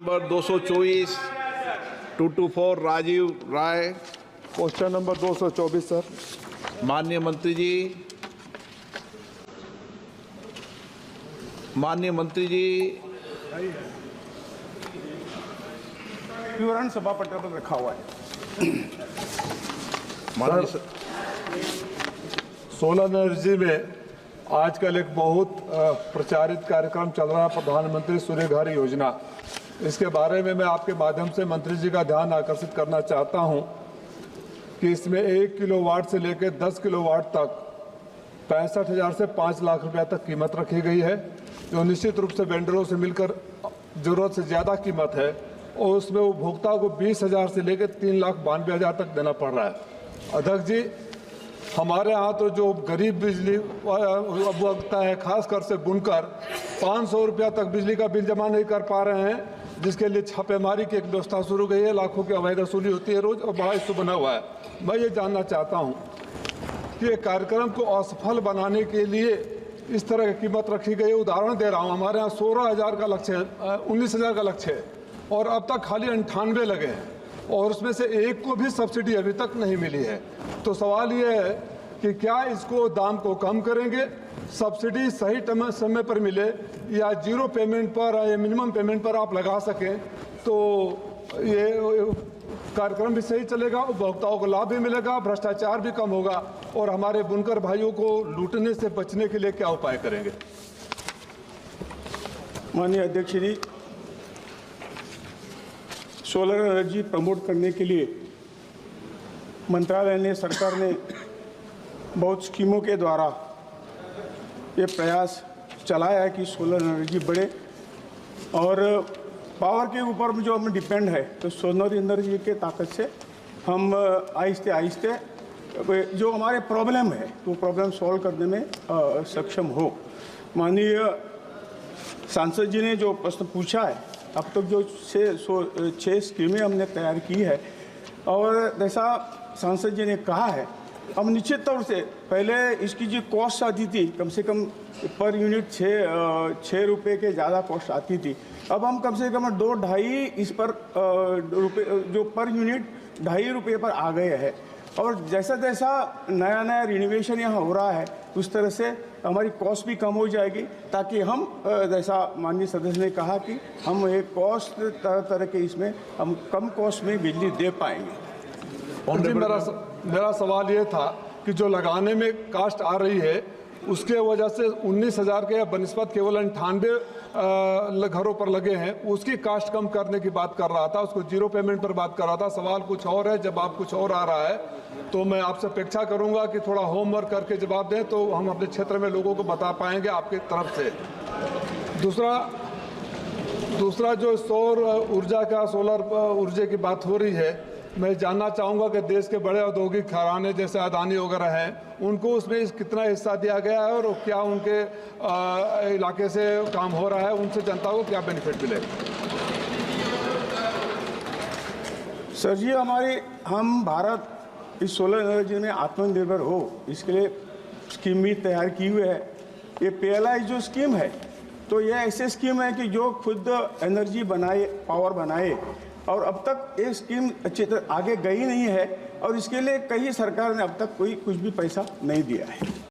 Number 224 224 Rajiv Rai. Question number 224 sir. माननीय मंत्री जी, विवरण सभा पटल पर रखा हुआ है। सोलर एनर्जी में आजकल एक बहुत प्रचारित कार्यक्रम चल रहा है, प्रधानमंत्री सूर्य घर योजना। इसके बारे में मैं आपके माध्यम से मंत्री जी का ध्यान आकर्षित करना चाहता हूं कि इसमें 1 किलोवाट से लेकर 10 किलोवाट तक 65,000 से 5 लाख रुपया तक कीमत रखी गई है, जो निश्चित रूप से वेंडरों से मिलकर जरूरत से ज़्यादा कीमत है, और उसमें उपभोक्ता को 20,000 से लेकर 3,92,000 तक देना पड़ रहा है। अध्यक्ष जी, हमारे यहाँ तो जो गरीब बिजली उपभोक्ता है, खासकर से बुनकर 500 रुपया तक बिजली का बिल जमा नहीं कर पा रहे हैं, जिसके लिए छापेमारी की एक व्यवस्था शुरू गई है। लाखों की अवैध वसूली होती है रोज, और बड़ा इशू बना हुआ है। मैं ये जानना चाहता हूँ कि ये कार्यक्रम को असफल बनाने के लिए इस तरह की कीमत रखी गई है। उदाहरण दे रहा हूँ, हमारे यहाँ 16,000 का लक्ष्य है, 19,000 का लक्ष्य है, और अब तक खाली 98 लगे हैं, और उसमें से एक को भी सब्सिडी अभी तक नहीं मिली है। तो सवाल ये है कि क्या इसको दाम को कम करेंगे, सब्सिडी सही समय पर मिले, या जीरो पेमेंट पर या मिनिमम पेमेंट पर आप लगा सकें, तो ये कार्यक्रम भी सही चलेगा, उपभोक्ताओं को लाभ भी मिलेगा, भ्रष्टाचार भी कम होगा, और हमारे बुनकर भाइयों को लूटने से बचने के लिए क्या उपाय करेंगे? माननीय अध्यक्ष जी, सोलर एनर्जी प्रमोट करने के लिए मंत्रालय ने, सरकार ने बहुत स्कीमों के द्वारा ये प्रयास चलाया है कि सोलर एनर्जी बढ़े, और पावर के ऊपर जो हम डिपेंड है, तो सोलर एनर्जी के ताकत से हम आहिस्ते आहिस्ते जो हमारे प्रॉब्लम है वो प्रॉब्लम सॉल्व करने में सक्षम हो। माननीय सांसद जी ने जो प्रश्न पूछा है, अब तक जो 6 स्कीमें हमने तैयार की है, और जैसा सांसद जी ने कहा है, हम निश्चित तौर से पहले इसकी जो कॉस्ट आती थी, कम से कम पर यूनिट 6 रुपये के ज़्यादा कॉस्ट आती थी, अब हम कम से कम 2-2.5 इस पर रुपये, जो पर यूनिट 2.5 रुपये पर आ गए हैं। और जैसा जैसा नया नया रिनोवेशन यहाँ हो रहा है, उस तरह से हमारी कॉस्ट भी कम हो जाएगी, ताकि हम जैसा माननीय सदस्य ने कहा कि हम एक कॉस्ट तरह के इसमें हम कम कॉस्ट में बिजली दे पाएंगे। मेरा सवाल ये था कि जो लगाने में कास्ट आ रही है, उसके वजह से 19,000 के बनिस्बत केवल 98 घरों पर लगे हैं, उसकी कास्ट कम करने की बात कर रहा था, उसको जीरो पेमेंट पर बात कर रहा था। सवाल कुछ और है, जवाब कुछ और आ रहा है, तो मैं आपसे अपेक्षा करूंगा कि थोड़ा होमवर्क करके जवाब दें, तो हम अपने क्षेत्र में लोगों को बता पाएंगे आपकी तरफ से। दूसरा जो सौर ऊर्जा का, सोलर ऊर्जा की बात हो रही है, मैं जानना चाहूँगा कि देश के बड़े औद्योगिक घराने जैसे अदानी वगैरह हैं, उनको उसमें कितना हिस्सा दिया गया है, और क्या उनके इलाके से काम हो रहा है, उनसे जनता को क्या बेनिफिट मिलेगा? सर जी, हम भारत इस सोलर एनर्जी में आत्मनिर्भर हो, इसके लिए स्कीम भी तैयार की हुई है। ये PLI जो स्कीम है, तो ये ऐसी स्कीम है कि जो खुद एनर्जी बनाए, पावर बनाए, और अब तक ये स्कीम अच्छी तरह आगे गई नहीं है, और इसके लिए कई सरकार ने अब तक कुछ भी पैसा नहीं दिया है।